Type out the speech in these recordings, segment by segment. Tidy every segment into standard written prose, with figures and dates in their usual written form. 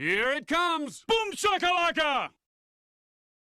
Here it comes! Boom shakalaka!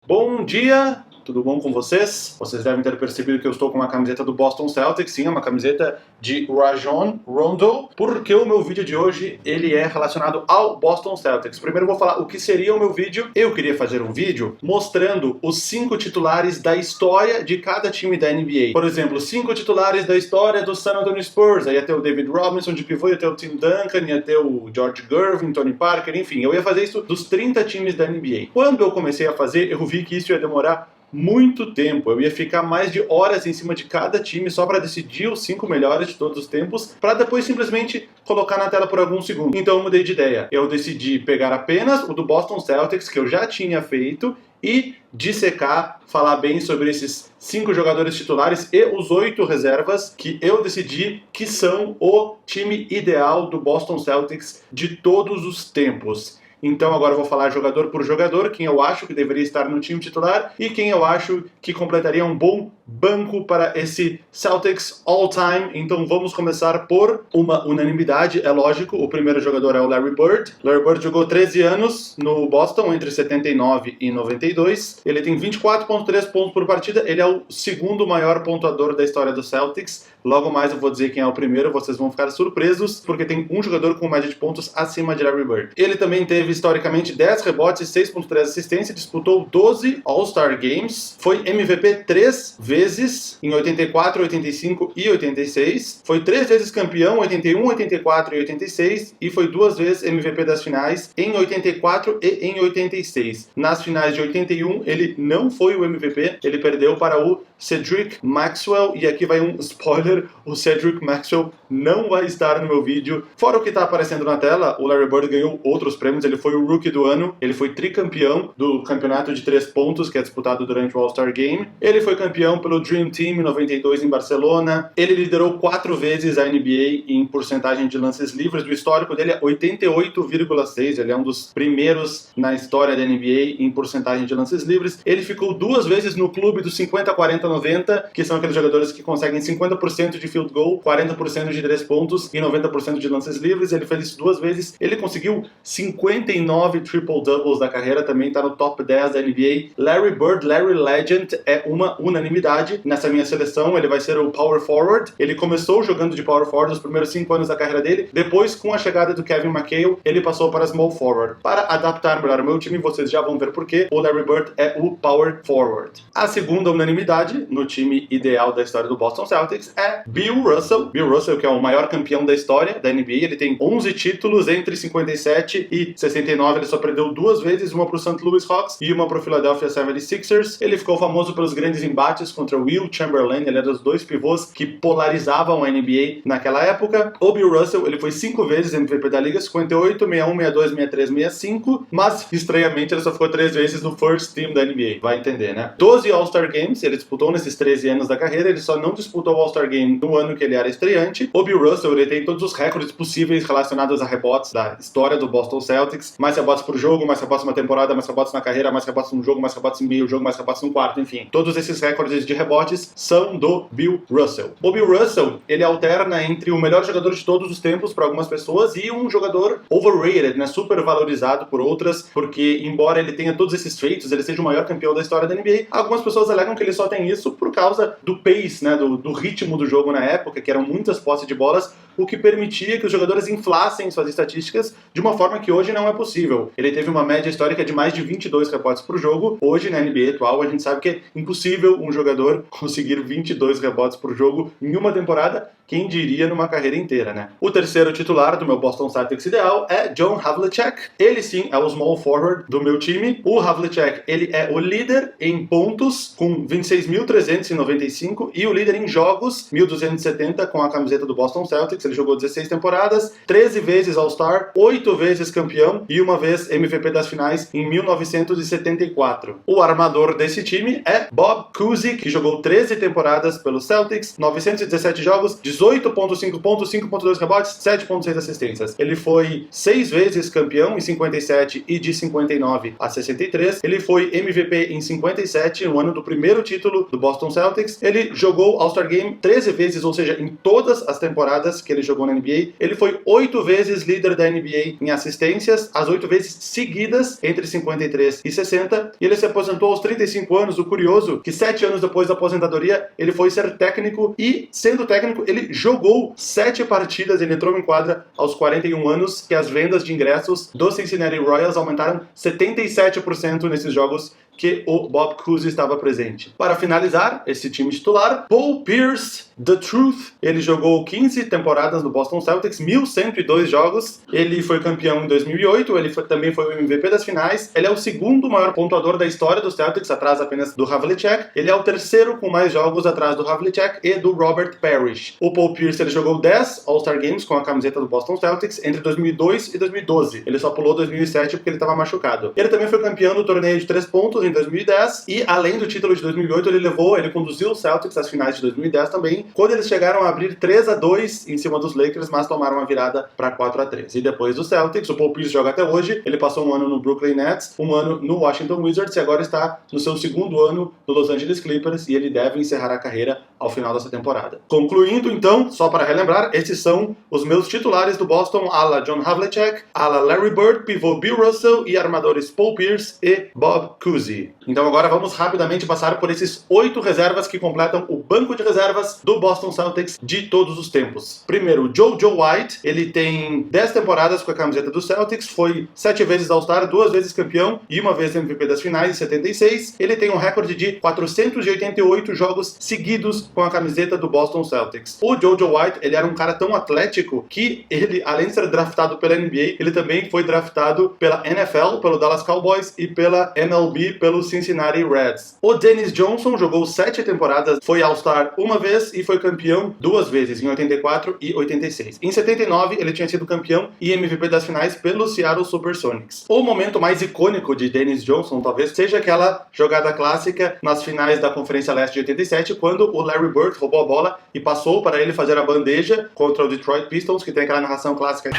Bom dia, tudo bom com vocês? Vocês devem ter percebido que eu estou com uma camiseta do Boston Celtics, sim, é uma camiseta de Rajon Rondo, porque o meu vídeo de hoje ele é relacionado ao Boston Celtics. Primeiro eu vou falar o que seria o meu vídeo. Eu queria fazer um vídeo mostrando os 5 titulares da história de cada time da NBA. Por exemplo, 5 titulares da história do San Antonio Spurs. Aí ia ter o David Robinson de pivô, ia ter o Tim Duncan, ia ter o George Gervin, Tony Parker, enfim. Eu ia fazer isso dos 30 times da NBA. Quando eu comecei a fazer, eu vi que isso ia demorar muito tempo. Eu ia ficar mais de horas em cima de cada time só para decidir os 5 melhores de todos os tempos, para depois simplesmente colocar na tela por alguns segundos. Então eu mudei de ideia. Eu decidi pegar apenas o do Boston Celtics, que eu já tinha feito, e dissecar, falar bem sobre esses 5 jogadores titulares e os 8 reservas que eu decidi que são o time ideal do Boston Celtics de todos os tempos. Então agora eu vou falar jogador por jogador, quem eu acho que deveria estar no time titular e quem eu acho que completaria um bom banco para esse Celtics All-Time. Então vamos começar por uma unanimidade, é lógico. O primeiro jogador é o Larry Bird. Larry Bird jogou 13 anos no Boston, entre 79 e 92. Ele tem 24,3 pontos por partida. Ele é o segundo maior pontuador da história do Celtics. Logo mais eu vou dizer quem é o primeiro, vocês vão ficar surpresos, porque tem um jogador com média de pontos acima de Larry Bird. Ele também teve historicamente 10 rebotes e 6,3 assistência, disputou 12 All-Star Games, foi MVP 3 vezes, em 84, 85 e 86, foi 3 vezes campeão, 81, 84 e 86, e foi 2 vezes MVP das finais, em 84 e em 86. Nas finais de 81, ele não foi o MVP, ele perdeu para o Cedric Maxwell, e aqui vai um spoiler, o Cedric Maxwell não vai estar no meu vídeo. Fora o que está aparecendo na tela, o Larry Bird ganhou outros prêmios, ele foi o Rookie do ano, ele foi tricampeão do campeonato de 3 pontos, que é disputado durante o All-Star Game, ele foi campeão pelo Dream Team em 92 em Barcelona, ele liderou 4 vezes a NBA em porcentagem de lances livres, do histórico dele é 88,6, ele é um dos primeiros na história da NBA em porcentagem de lances livres, ele ficou 2 vezes no clube dos 50, 40, 90, que são aqueles jogadores que conseguem 50% de field goal, 40% de 3 pontos e 90% de lances livres. Ele fez isso 2 vezes. Ele conseguiu 59 triple-doubles da carreira, também está no top 10 da NBA. Larry Bird, Larry Legend, é uma unanimidade nessa minha seleção. Ele vai ser o power forward. Ele começou jogando de power forward nos primeiros 5 anos da carreira dele. Depois, com a chegada do Kevin McHale, ele passou para small forward. Para adaptar melhor o meu time, vocês já vão ver por quê. O Larry Bird é o power forward. A segunda unanimidade no time ideal da história do Boston Celtics é Bill Russell. Bill Russell, que é o maior campeão da história da NBA, ele tem 11 títulos entre 57 e 69, ele só perdeu 2 vezes, uma para o St. Louis Hawks e uma para o Philadelphia 76ers. Ele ficou famoso pelos grandes embates contra Will Chamberlain, ele era dos 2 pivôs que polarizavam a NBA naquela época. O Bill Russell, ele foi 5 vezes MVP da liga, 58, 61, 62, 63, 65, mas estranhamente ele só ficou 3 vezes no first team da NBA, vai entender, né? 12 All-Star Games, ele disputou nesses 13 anos da carreira, ele só não disputou o All-Star Game no ano que ele era estreante. O Bill Russell, ele tem todos os recordes possíveis relacionados a rebotes da história do Boston Celtics, mais rebotes por jogo, mais rebotes numa temporada, mais rebotes na carreira, mais rebotes num jogo, mais rebotes em meio jogo, mais rebotes num quarto, enfim. Todos esses recordes de rebotes são do Bill Russell. O Bill Russell, ele alterna entre o melhor jogador de todos os tempos para algumas pessoas e um jogador overrated, né, super valorizado por outras, porque embora ele tenha todos esses feitos, ele seja o maior campeão da história da NBA, algumas pessoas alegam que ele só tem isso por causa do pace, né, do ritmo do jogo na época, que eram muitas posses de bolas, o que permitia que os jogadores inflassem suas estatísticas de uma forma que hoje não é possível. Ele teve uma média histórica de mais de 22 rebotes por jogo. Hoje, na NBA atual, a gente sabe que é impossível um jogador conseguir 22 rebotes por jogo em uma temporada, quem diria numa carreira inteira, né? O terceiro titular do meu Boston Celtics ideal é John Havlicek. Ele sim é o small forward do meu time. O Havlicek, ele é o líder em pontos com 26.395 e o líder em jogos 1.270 com a camiseta do Boston Celtics. Ele jogou 16 temporadas, 13 vezes All-Star, 8 vezes campeão e uma vez MVP das finais em 1974. O armador desse time é Bob Cousy, que jogou 13 temporadas pelo Celtics, 917 jogos, 18,5 pontos, 5,2 rebotes, 7,6 assistências. Ele foi 6 vezes campeão em 57 e de 59 a 63. Ele foi MVP em 57, no ano do primeiro título do Boston Celtics. Ele jogou All-Star Game 13 vezes, ou seja, em todas as temporadas que que ele jogou na NBA, ele foi 8 vezes líder da NBA em assistências, as 8 vezes seguidas, entre 53 e 60, e ele se aposentou aos 35 anos. O curioso, que 7 anos depois da aposentadoria, ele foi ser técnico, e sendo técnico, ele jogou 7 partidas, ele entrou em quadra aos 41 anos, que as vendas de ingressos do Cincinnati Royals aumentaram 77% nesses jogos que o Bob Cousy estava presente. Para finalizar esse time titular, Paul Pierce, The Truth, ele jogou 15 temporadas no Boston Celtics, 1.102 jogos, ele foi campeão em 2008, ele também foi o MVP das finais, ele é o segundo maior pontuador da história do Celtics, atrás apenas do Havlicek, ele é o terceiro com mais jogos atrás do Havlicek e do Robert Parrish. O Paul Pierce, ele jogou 10 All-Star Games com a camiseta do Boston Celtics entre 2002 e 2012, ele só pulou 2007 porque ele estava machucado. Ele também foi campeão do torneio de 3 pontos em 2010, e além do título de 2008, ele conduziu o Celtics às finais de 2010 também, quando eles chegaram a abrir 3-2 em cima dos Lakers, mas tomaram uma virada para 4-3. E depois do Celtics, o Paul Pierce joga até hoje, ele passou um ano no Brooklyn Nets, um ano no Washington Wizards, e agora está no seu segundo ano no Los Angeles Clippers, e ele deve encerrar a carreira ao final dessa temporada. Concluindo, então, só para relembrar, esses são os meus titulares do Boston, ala John Havlicek, ala Larry Bird, pivô Bill Russell e armadores Paul Pierce e Bob Cousy. Então agora vamos rapidamente passar por esses 8 reservas que completam o banco de reservas do Boston Celtics de todos os tempos. Primeiro, Joe White, ele tem 10 temporadas com a camiseta do Celtics, foi 7 vezes All-Star, 2 vezes campeão e 1 vez MVP das finais em 76. Ele tem um recorde de 488 jogos seguidos com a camiseta do Boston Celtics. O Joe White, ele era um cara tão atlético que ele, além de ser draftado pela NBA, ele também foi draftado pela NFL, pelo Dallas Cowboys e pela MLB, pelo Cincinnati Reds. O Dennis Johnson jogou 7 temporadas, foi All-Star 1 vez e foi campeão 2 vezes, em 84 e 86. Em 79, ele tinha sido campeão e MVP das finais pelo Seattle Supersonics. O momento mais icônico de Dennis Johnson talvez seja aquela jogada clássica nas finais da Conferência Leste de 87, quando o Larry Bird roubou a bola e passou para ele fazer a bandeja contra o Detroit Pistons, que tem aquela narração clássica.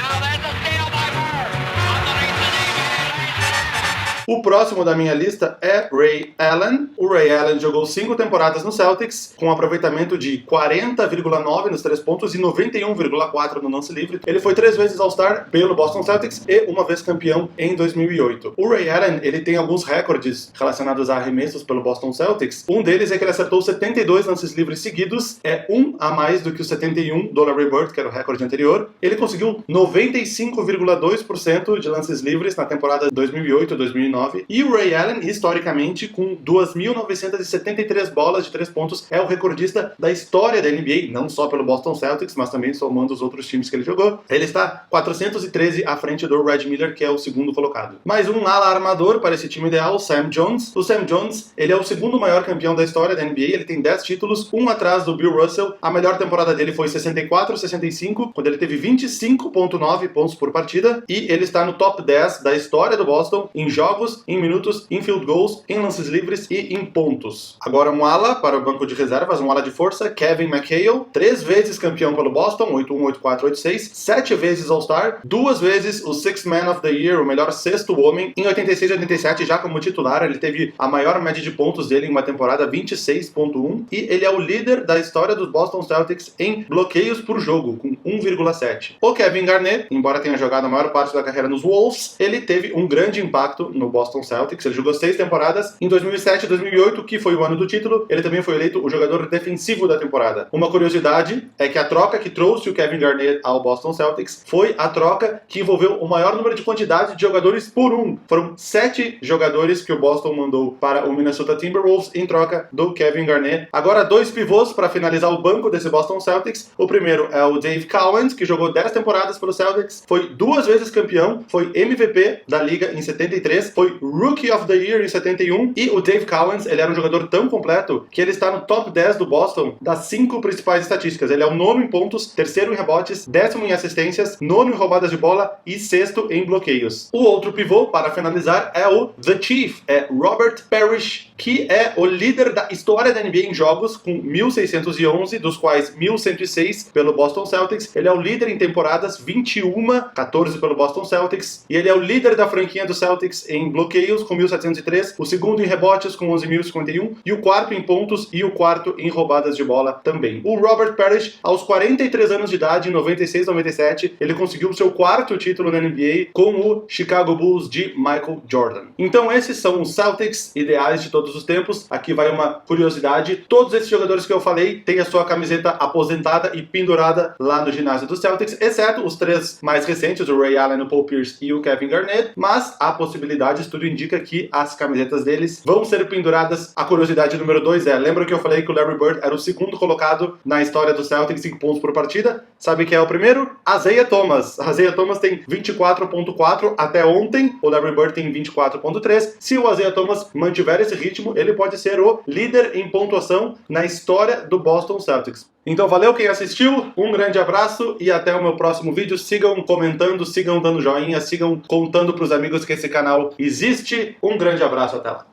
O próximo da minha lista é Ray Allen. O Ray Allen jogou 5 temporadas no Celtics, com um aproveitamento de 40,9 nos 3 pontos e 91,4 no lance livre. Ele foi 3 vezes All-Star pelo Boston Celtics e 1 vez campeão em 2008. O Ray Allen, ele tem alguns recordes relacionados a arremessos pelo Boston Celtics. Um deles é que ele acertou 72 lances livres seguidos, é 1 a mais do que o 71 do Larry Bird, que era o recorde anterior. Ele conseguiu 95,2% de lances livres na temporada 2008-2009. E o Ray Allen, historicamente, com 2.973 bolas de 3 pontos, é o recordista da história da NBA, não só pelo Boston Celtics, mas também somando os outros times que ele jogou. Ele está 413 à frente do Red Miller, que é o segundo colocado. Mais um ala armador para esse time ideal, Sam Jones. O Sam Jones, ele é o segundo maior campeão da história da NBA, ele tem 10 títulos, um atrás do Bill Russell. A melhor temporada dele foi 64-65, quando ele teve 25,9 pontos por partida, e ele está no top 10 da história do Boston em jogos, em minutos, em field goals, em lances livres e em pontos. Agora um ala para o banco de reservas, um ala de força, Kevin McHale, 3 vezes campeão pelo Boston, 81, 84, 86, 7 vezes All-Star, 2 vezes o Sixth Man of the Year, o melhor sexto homem, em 86 e 87 já como titular. Ele teve a maior média de pontos dele em uma temporada, 26,1, e ele é o líder da história dos Boston Celtics em bloqueios por jogo, com 1,7. O Kevin Garnett, embora tenha jogado a maior parte da carreira nos Wolves, ele teve um grande impacto no Boston Celtics. Ele jogou 6 temporadas. Em 2007 e 2008, que foi o ano do título, ele também foi eleito o jogador defensivo da temporada. Uma curiosidade é que a troca que trouxe o Kevin Garnett ao Boston Celtics foi a troca que envolveu o maior número de quantidade de jogadores por um. Foram 7 jogadores que o Boston mandou para o Minnesota Timberwolves em troca do Kevin Garnett. Agora 2 pivôs para finalizar o banco desse Boston Celtics. O primeiro é o Dave Cowens, que jogou 10 temporadas pelo Celtics, foi 2 vezes campeão, foi MVP da liga em 73, foi Rookie of the Year em 71, e o Dave Cowens, ele era um jogador tão completo que ele está no top 10 do Boston das 5 principais estatísticas. Ele é o 9º em pontos, 3º em rebotes, 10º em assistências, 9º em roubadas de bola e 6º em bloqueios. O outro pivô, para finalizar, é o The Chief, é Robert Parrish, que é o líder da história da NBA em jogos, com 1.611, dos quais 1.106 pelo Boston Celtics. Ele é o líder em temporadas, 21, 14 pelo Boston Celtics, e ele é o líder da franquia do Celtics em bloqueios com 1.703, o segundo em rebotes com 11.051 e o quarto em pontos e o quarto em roubadas de bola também. O Robert Parrish, aos 43 anos de idade, em 96-97, ele conseguiu o seu quarto título na NBA com o Chicago Bulls de Michael Jordan. Então esses são os Celtics ideais de todos os tempos. Aqui vai uma curiosidade: todos esses jogadores que eu falei têm a sua camiseta aposentada e pendurada lá no ginásio dos Celtics, exceto os três mais recentes, o Ray Allen, o Paul Pierce e o Kevin Garnett, mas há possibilidades, tudo indica que as camisetas deles vão ser penduradas. A curiosidade número 2 lembra que eu falei que o Larry Bird era o segundo colocado na história do Celtics em pontos por partida? Sabe quem é o primeiro? Isaiah Thomas. Isaiah Thomas tem 24.4 até ontem, o Larry Bird tem 24.3. Se o Isaiah Thomas mantiver esse ritmo, ele pode ser o líder em pontuação na história do Boston Celtics. Então valeu quem assistiu, um grande abraço e até o meu próximo vídeo. Sigam comentando, sigam dando joinha, sigam contando para os amigos que esse canal existe. Um grande abraço, até lá.